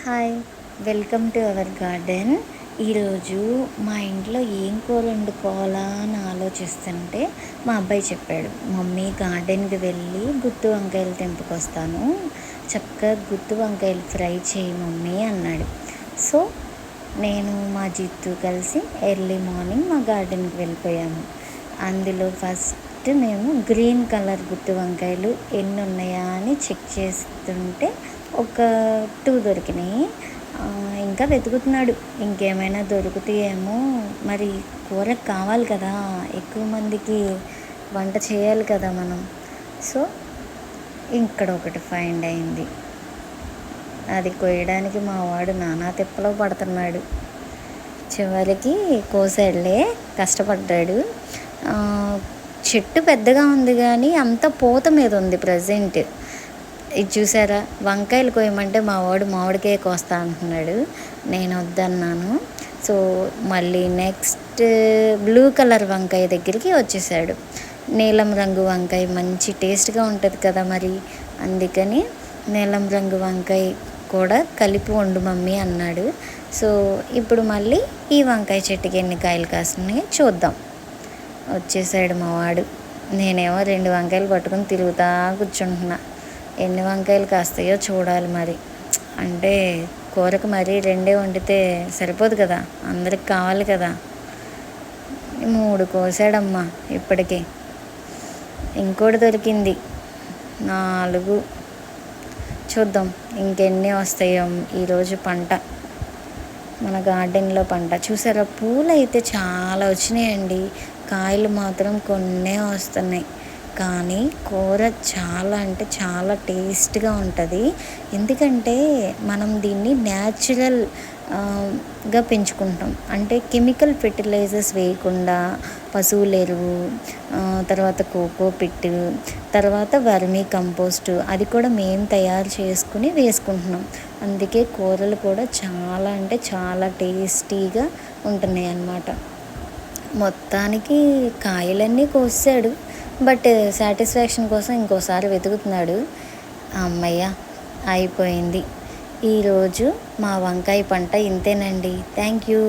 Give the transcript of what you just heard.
Hi, welcome to our garden. ఈరోజు మా ఇంట్లో ఏం కూర వండుకోవాలా అని ఆలోచిస్తుంటే మా అబ్బాయి చెప్పాడు, మమ్మీ గార్డెన్కి వెళ్ళి గుత్తి వంకాయలు తెంపుకొస్తాను, చక్కగా గుత్తి వంకాయలు ఫ్రై చేయి మమ్మీ అన్నాడు. సో నేను మా జిత్తు కలిసి ఎర్లీ మార్నింగ్ మా గార్డెన్కి వెళ్ళిపోయాము. అందులో ఫస్ట్ మేము గ్రీన్ కలర్ గుత్తి వంకాయలు ఎన్ని ఉన్నాయా అని చెక్ చేస్తుంటే ఒక 2 దొరికినాయి. ఇంకా వెతుకుతున్నాడు, ఇంకేమైనా దొరుకుతాయేమో, మరి కూరకు కావాలి కదా, ఎక్కువ మందికి వంట చేయాలి కదా మనం. సో ఇక్కడ ఒకటి ఫైండ్ అయింది. అది కొయ్యడానికి మా వాడు నానా తిప్పలో పడుతున్నాడు. చివరికి కోసాడులే, కష్టపడ్డాడు. చెట్టు పెద్దగా ఉంది కానీ అంత పూత మీద ఉంది ప్రజెంట్. ఇది చూసారా, వంకాయలు కోయమంటే మా వాడు మామిడికాయ కోస్తా అంటున్నాడు, నేను వద్దన్నాను. సో మళ్ళీ నెక్స్ట్ బ్లూ కలర్ వంకాయ దగ్గరికి వచ్చేసాడు. నీలం రంగు వంకాయ మంచి టేస్ట్గా ఉంటుంది కదా, మరి అందుకని నీలం రంగు వంకాయ కూడా కలిపి వండు మమ్మీ అన్నాడు. సో ఇప్పుడు మళ్ళీ ఈ వంకాయ చెట్టుకి ఎన్ని కాయలు కాస్తున్నాయి చూద్దాం. వచ్చేసాడు మా వాడు. నేనేమో 2 వంకాయలు పట్టుకుని తిరుగుతా కూర్చుంటున్నా. ఎన్ని వంకాయలు కాస్తాయో చూడాలి మరి. అంటే కూరకు మరి 2 వండితే సరిపోదు కదా, అందరికి కావాలి కదా. 3 కోసాడమ్మా ఇప్పటికే. ఇంకోటి దొరికింది 4. చూద్దాం ఇంకెన్ని వస్తాయో ఈరోజు పంట, మన గార్డెన్లో పంట. చూసారా, పూలు అయితే చాలా వచ్చినాయండి, కాయలు మాత్రం కొన్నే వస్తున్నాయి. కానీ కూర చాలా అంటే చాలా టేస్ట్గా ఉంటుంది. ఎందుకంటే మనం దీన్ని న్యాచురల్గా పెంచుకుంటాం. అంటే కెమికల్ ఫెర్టిలైజర్స్ వేయకుండా పశువుల ఎరువు, తర్వాత కోకో పిట్, తర్వాత వర్మీ కంపోస్టు, అది కూడా మేము తయారు చేసుకుని వేసుకుంటున్నాం. అందుకే కూరలు కూడా చాలా అంటే చాలా టేస్టీగా ఉంటున్నాయి అన్నమాట. మొత్తానికి కాయలన్నీ కోసాడు, బట్ సాటిస్ఫాక్షన్ కోసం ఇంకోసారి వెతుకుతున్నాడు. అమ్మయ్య, అయిపోయింది. ఈరోజు మా వంకాయ పంట ఇంతేనండి. Thank you.